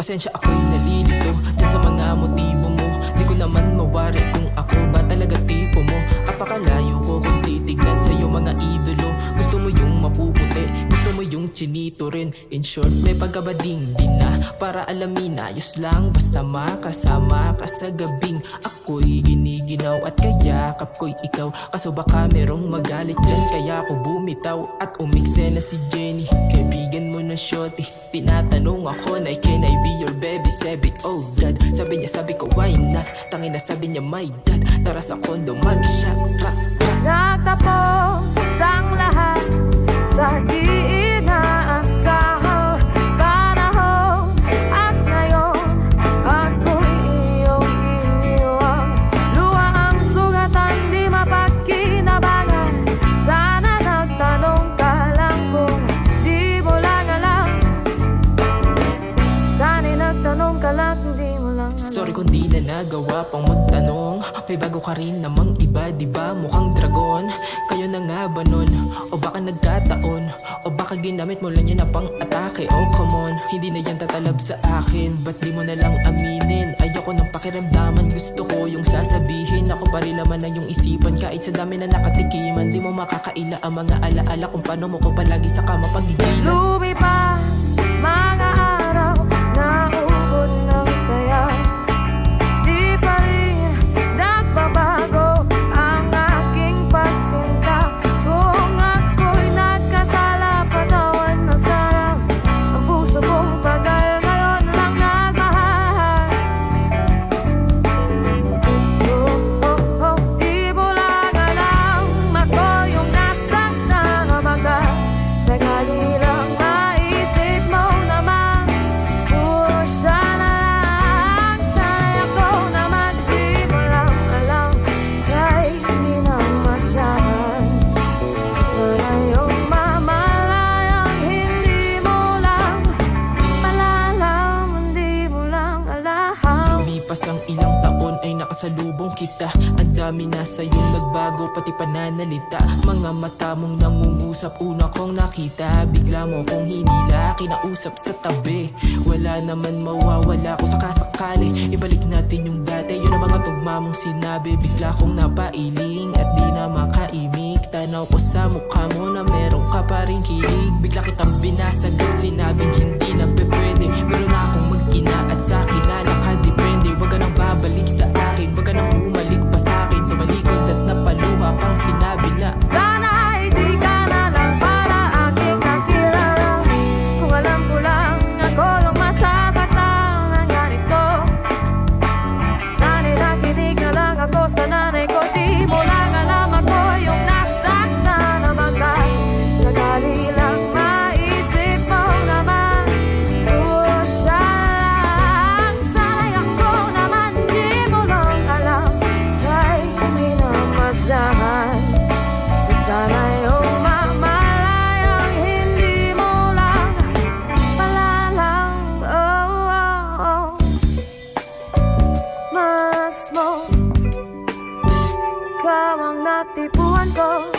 Pasensya ako'y nalilito dyan sa mga motibo mo. Di ko naman mawari kung ako ba talaga tipo mo. Apakalayo ko kung titignan sa'yo mga idolo. Gusto mo yung mapuputi, gusto mo yung chinito rin. In short, may pagkabading din na para alamin ayos lang. Basta makasama ka sa gabing ako'y giniginaw at kayakap ko'y ikaw. Kaso baka merong magalit dyan kaya ako bumitaw at umikse na si Jenny. Kaibigan mo na shorty, tinatanong ako na can I be your baby? Sabi oh God, sabi niya sabi ko why not? Tangin na sabi niya my dad, tara sa kondo mag-shot. Nagtapos ang lahat sa di inaasahang panahon. At ngayon ako'y iyong iniwang. Luwa ang sugatan, di mapagkinabangan. Sana nagtanong ka lang kung di mo lang alam. Sana'y nagtanong ka lang kung di mo lang alam. Sorry kung di na nagawa pang magtanong. May bago ka rin namang iba, diba? Mukhang dragon. Kayo na nga ba nun? O baka nagkataon? O baka ginamit mo lang yan na pang atake? Oh come on, hindi na yan tatalab sa akin. Ba't di mo na lang aminin? Ayoko ng pakiramdaman, gusto ko yung sasabihin. Ako pa rin naman na yung isipan. Kahit sa dami na nakatikiman, di mo makakaila ang mga alaala kung paano mo ko palagi sa kama pagigilan. Lumipas mga araw na ubod ng saya. Di pa rin nagbabago ang aking pagsinta. Kung ako'y nagkasala, patawan na sana. Ang puso kong tagal ngayon lang nagmahal. Di mo lang alam, ako yung nasaktan na mga sakali lang maisip mo naman. Puro siya na lang, sana'y ako naman. Di mo lang alam, kahit hindi na masyahan. Sana yung mamalayang hindi mo lang malalaman, di mo lang alam. Lumipas ang ilang taon ay nakasalubong kita. Ang dami na sa'yong nagbago, pati pananalita. Mga mata mong nangungusap, una kong nakita. Bigla mo kong hinila, kinausap sa tabi. Wala naman mawawala kung sakasakali. Ibalik natin yung dati, yun ang mga tugma mong sinabi. Bigla kong napailing at di na makaimik. Tanaw ko sa mukha mo na meron ka pa rin kilig. Bigla kitang binasag at sinabing hindi na pwede. Meron na akong mag-ina at sa kilala ka depende. Huwag ka nang babalik sa akin, huwag ka nang umalik pa sa akin. Tumalikod at napaluha pang sinabi na Sana ay di ka na lang para aking nakilala. Kung alam ko lang ako yung masasaktan ng ganito. Sana'y nakinig na lang ako sa nanay ko. Di mo lang alam, ako yung nasaktan na magdahil. Sakali lang maisip mo naman. Puro siya lang, sana'y ako naman. Di mo lang alam, kahit hindi na masdahan. Sana yung mamalayang hindi mo lang malalang. Malas mo, ikaw ang natipuan ko.